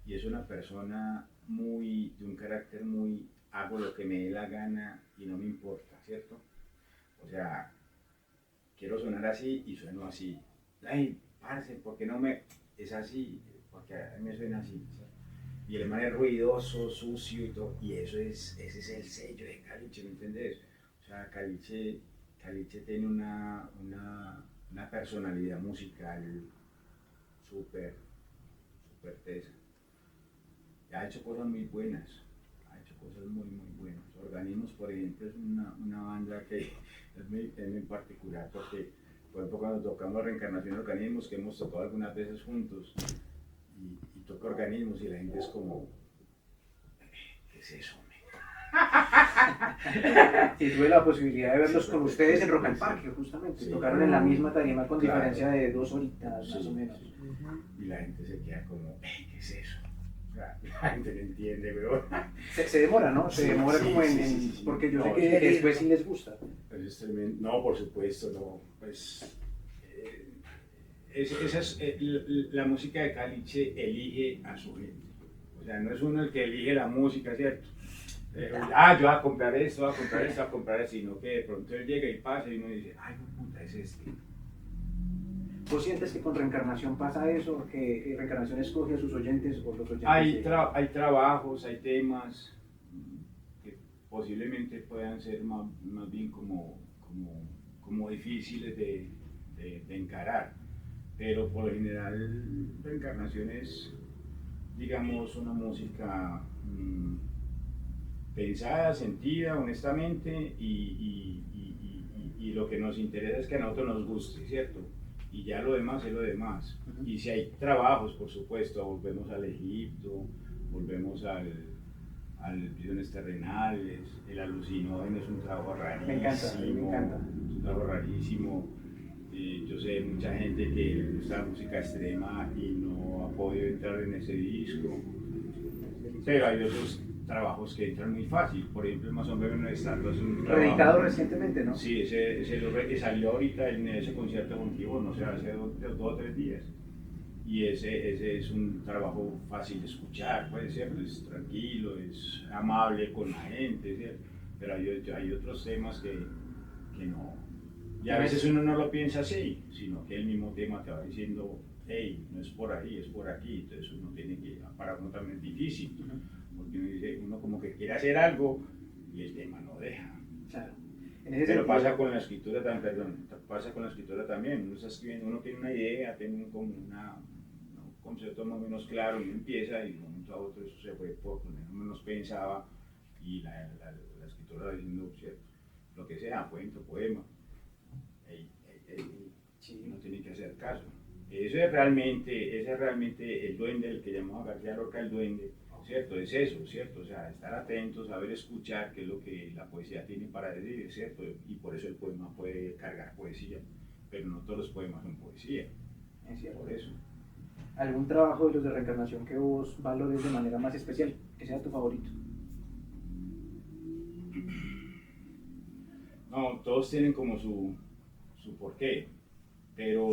es una persona de un carácter muy, hago lo que me dé la gana y no me importa, ¿cierto? O sea, quiero sonar así y sueno así. Ay, parce, ¿por qué no me...? Es así, porque a mí me suena así, ¿cierto? Y el man es ruidoso, sucio y todo. Y ese es el sello de Caliche, ¿me entiendes? O sea, Caliche tiene una personalidad musical súper, súper tesa. Ha hecho cosas muy buenas, ha hecho cosas muy, muy buenas. Organismos, por ejemplo, es una banda que es muy particular porque, por ejemplo, cuando tocamos Reencarnación de Organismos, que hemos tocado algunas veces juntos, y toca Organismos y la gente es como, ¿qué es eso? Sí, tuve la posibilidad de verlos con ustedes en Rock al Parque, justamente. Sí. Tocaron en la misma tarima con Claro. diferencia de 2 horitas, Sí. más o menos. Y la gente se queda como, ¿qué es eso? O sea, la gente no entiende, pero Se demora, ¿no? Se demora Sí, como en... sí. Porque yo sé No, que después sí les gusta. es tremendo. No, por supuesto, no. Pues, la música de Caliche elige a su gente. O sea, no es uno el que elige la música, ¿cierto? Yo voy a comprar esto, voy a comprar esto, voy a comprar esto, sino que de pronto él llega y pasa y uno dice, ay, puta, es este. ¿Vos sientes que con Reencarnación pasa eso? ¿Que Reencarnación escoge a sus oyentes o los oyentes? Hay trabajos, hay temas que posiblemente puedan ser más bien como difíciles de encarar, pero por lo general Reencarnación es, digamos, una música pensada, sentida, honestamente, y lo que nos interesa es que a nosotros nos guste, ¿cierto? Y ya lo demás es lo demás. Uh-huh. Y si hay trabajos, por supuesto, volvemos al Egipto, volvemos al Visiones Terrenales, el Alucinógeno es un trabajo rarísimo. Me encanta. Es un trabajo rarísimo. Yo sé de mucha gente que le gusta la música extrema y no ha podido entrar en ese disco. Pero hay otros trabajos que entran muy fácil. Por ejemplo, el Más o menos es un trabajo reeditado recientemente, ¿no? Sí, ese salió ahorita en ese concierto contigo, no sé, hace 2 o 3 días. Y ese es un trabajo fácil de escuchar, puede ser, es tranquilo, es amable con la gente, ¿cierto? Pero hay otros temas que no. Y a veces uno no lo piensa así, sino que el mismo tema te va diciendo, hey, no es por ahí, es por aquí. Entonces uno tiene que, para uno también es difícil, porque uno como que quiere hacer algo y el tema no deja. Claro. Pero pasa con la escritura pasa con la escritura también. Uno está escribiendo, uno tiene una idea, tiene como un concepto más o menos claro y empieza y de un momento a otro eso se fue por lo menos pensaba y la escritura va diciendo, ¿cierto? Lo que sea, cuento, poema. Sí. Uno tiene que hacer caso. Ese es realmente el duende, el que llamamos a García Lorca el duende, ¿cierto? Es eso, ¿cierto? O sea, estar atentos, saber escuchar qué es lo que la poesía tiene para decir, ¿cierto? Y por eso el poema puede cargar poesía, pero no todos los poemas son poesía. Es cierto. Por eso. ¿Algún trabajo de los de Reencarnación que vos valores de manera más especial, que sea tu favorito? No, todos tienen como su porqué, pero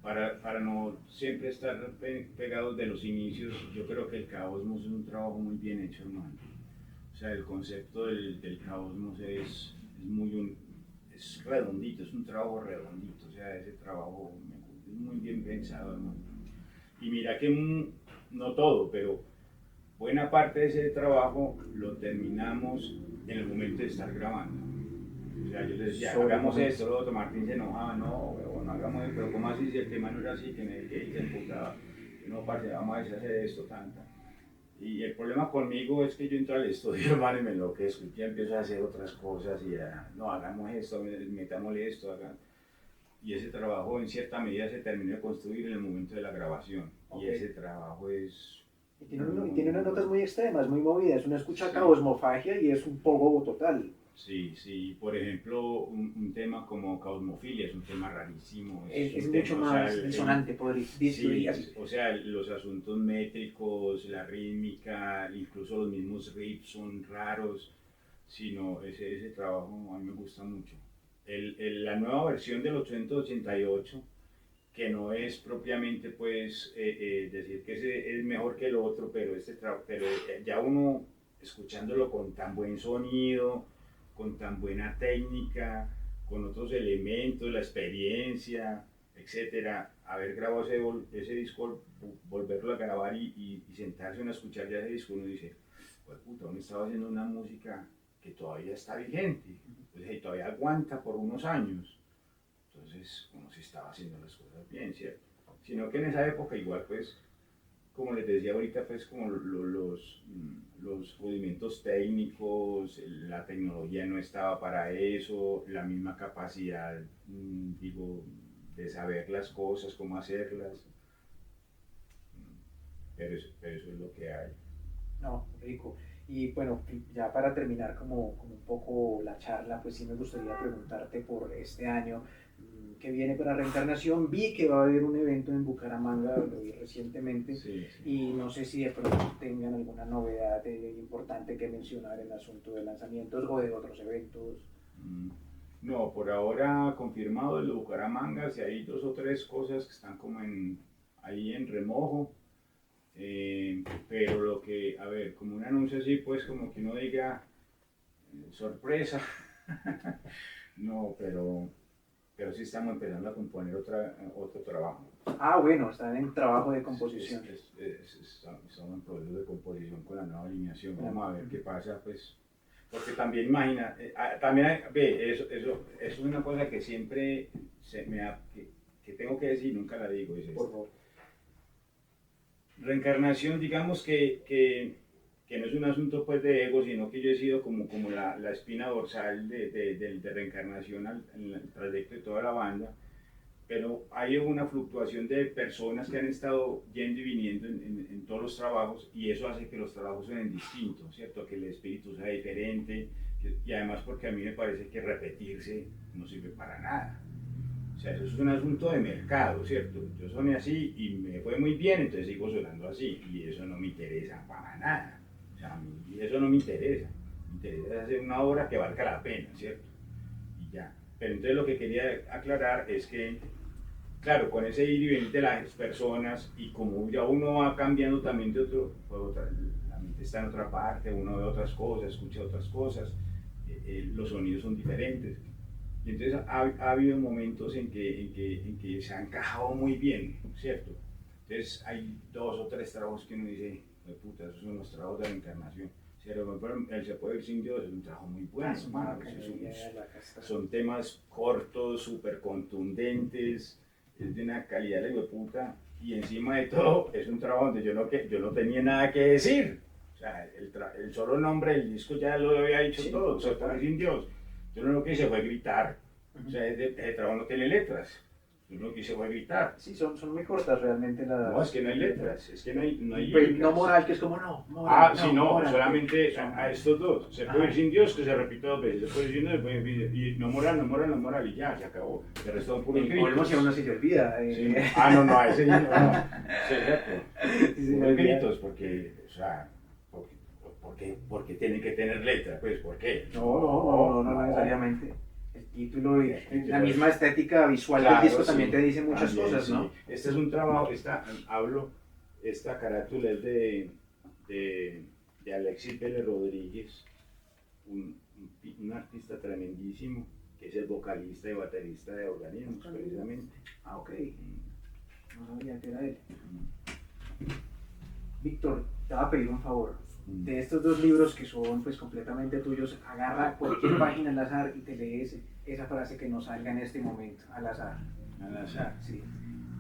para no siempre estar pegados de los inicios, yo creo que el Caosmos es un trabajo muy bien hecho, hermano. O sea, el concepto del Caosmos es redondito, es un trabajo redondito, o sea, ese trabajo es muy bien pensado, hermano. Y mira que no todo, pero buena parte de ese trabajo lo terminamos en el momento de estar grabando. O sea, yo les decía, hagamos esto, lo otro, Martín se enojaba, no, bueno, hagamos esto, pero ¿cómo así si el tema no era así, que se emputaba? No, parce, vamos a hacer esto, tanta. Y el problema conmigo es que yo entro al estudio, hermano, y me enloquezco, y ya empiezo a hacer otras cosas, y ya, no, hagamos esto, metámosle esto, y ese trabajo en cierta medida se terminó de construir en el momento de la grabación, y ese trabajo es... Y tiene unas notas muy extremas, muy movidas, uno escucha Sí. Caosmofagia y es un pogo total. Sí, por ejemplo, un tema como Caosmofilia es un tema rarísimo. Es un mucho tema, más disonante, diría así. O sea, los asuntos métricos, la rítmica, incluso los mismos riffs son raros, sino ese trabajo a mí me gusta mucho. La nueva versión del 888, que no es propiamente pues decir que ese es mejor que el otro, pero ya uno escuchándolo con tan buen sonido, con tan buena técnica, con otros elementos, la experiencia, etcétera, haber grabado ese disco, volverlo a grabar y sentarse uno a escuchar ya ese disco, uno dice, pues puta, uno estaba haciendo una música que todavía está vigente, pues, y todavía aguanta por unos años. Entonces uno sí estaba haciendo las cosas bien, ¿cierto? Sino que en esa época igual pues, como les decía ahorita, pues como los rudimentos técnicos, la tecnología no estaba para eso, la misma capacidad, digo, de saber las cosas, cómo hacerlas, pero eso es lo que hay. No, rico. Y bueno, ya para terminar como un poco la charla, pues sí me gustaría preguntarte por este año que viene para Reencarnación. Vi que va a haber un evento en Bucaramanga, lo vi recientemente, Sí, sí. y no sé si de pronto tengan alguna novedad importante que mencionar en el asunto de lanzamientos o de otros eventos. No, por ahora confirmado el de Bucaramanga, si hay 2 o 3 cosas que están como ahí en remojo. Pero lo que, a ver, como un anuncio así, pues como que uno diga sorpresa, no, pero sí estamos empezando a componer otro trabajo. Ah, bueno, están en trabajo de composición. Estamos en proceso de composición con la nueva alineación, vamos a ver qué pasa, pues, porque también imagina, también ve, eso es una cosa que siempre que tengo que decir, nunca la digo, es Por favor. Reencarnación, digamos que no es un asunto pues de ego, sino que yo he sido como la espina dorsal de reencarnación en el trayecto de toda la banda, pero hay una fluctuación de personas que han estado yendo y viniendo en todos los trabajos, y eso hace que los trabajos suenen distintos, ¿cierto? Que el espíritu sea diferente, y además porque a mí me parece que repetirse no sirve para nada. O sea, eso es un asunto de mercado, ¿cierto? Yo soné así y me fue muy bien, entonces sigo sonando así, y eso no me interesa para nada. O sea, a mí eso no me interesa. Me interesa hacer una obra que valga la pena, ¿cierto? Y ya. Pero entonces lo que quería aclarar es que, claro, con ese ir y venir de las personas, y como ya uno va cambiando también de la mente está en otra parte, uno ve otras cosas, escucha otras cosas, los sonidos son diferentes. Y entonces ha habido momentos en que se han encajado muy bien, ¿cierto? Entonces hay 2 o 3 trabajos que uno dice, puta, esos son los trabajos de la encarnación. El Se puede ir sin Dios es un trabajo muy bueno, son temas cortos, súper contundentes, es de una calidad de puta, y encima de todo es un trabajo donde yo no tenía nada que decir. O sea, el solo nombre del disco ya lo había dicho todo, Se puede ir sin Dios. Yo lo que hice fue gritar. O sea, ese trabajo no tiene letras. Yo lo que hice fue gritar. Sí, son muy cortas realmente las... No, es que no hay letras, es que no hay pues, no moral, que es como no. Moral, sí, no, moral, solamente a estos 2. Se puede ir sin Dios, que se repite 2 veces. Se puede ir sin Dios, y no moral, y ya, se acabó. El resto son puros gritos. Volvemos y a uno se le olvida. Sí. No, a ese no. Sí, exacto. Puros gritos, porque, o sea, porque tienen que tener letra, pues, ¿por qué? No necesariamente. El título y la misma estética visual del disco también te dice muchas cosas, ¿no? Sí. Este es un trabajo, esta carátula es de Alexis Vélez Rodríguez, un artista tremendísimo, que es el vocalista y baterista de Organismos, precisamente. Ah, ok. No sabía que era él. Víctor, te voy a pedir un favor. De estos 2 libros que son pues completamente tuyos, agarra cualquier página al azar y te lees esa frase que nos salga en este momento, al azar. Al azar. Sí.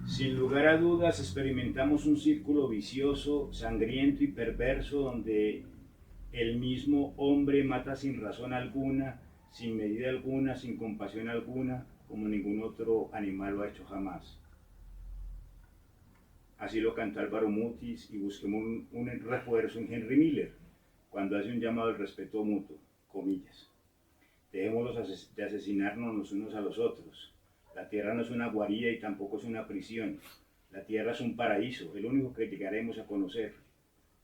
Sin lugar a dudas experimentamos un círculo vicioso, sangriento y perverso donde el mismo hombre mata sin razón alguna, sin medida alguna, sin compasión alguna, como ningún otro animal lo ha hecho jamás. Así lo canta Álvaro Mutis, y busquemos un refuerzo en Henry Miller, cuando hace un llamado al respeto mutuo, comillas. Dejémoslos de asesinarnos los unos a los otros. La tierra no es una guarida y tampoco es una prisión. La tierra es un paraíso, el único que llegaremos a conocer.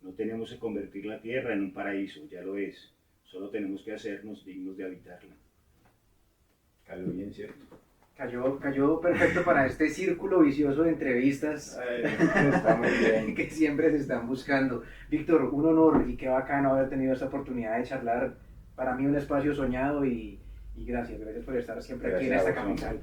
No tenemos que convertir la tierra en un paraíso, ya lo es. Solo tenemos que hacernos dignos de habitarla. Cayó bien, ¿cierto? Cayó perfecto para este círculo vicioso de entrevistas. Está muy bien. Que siempre se están buscando. Víctor, un honor y qué bacano haber tenido esta oportunidad de charlar. Para mí un espacio soñado y gracias por estar siempre aquí en esta capital.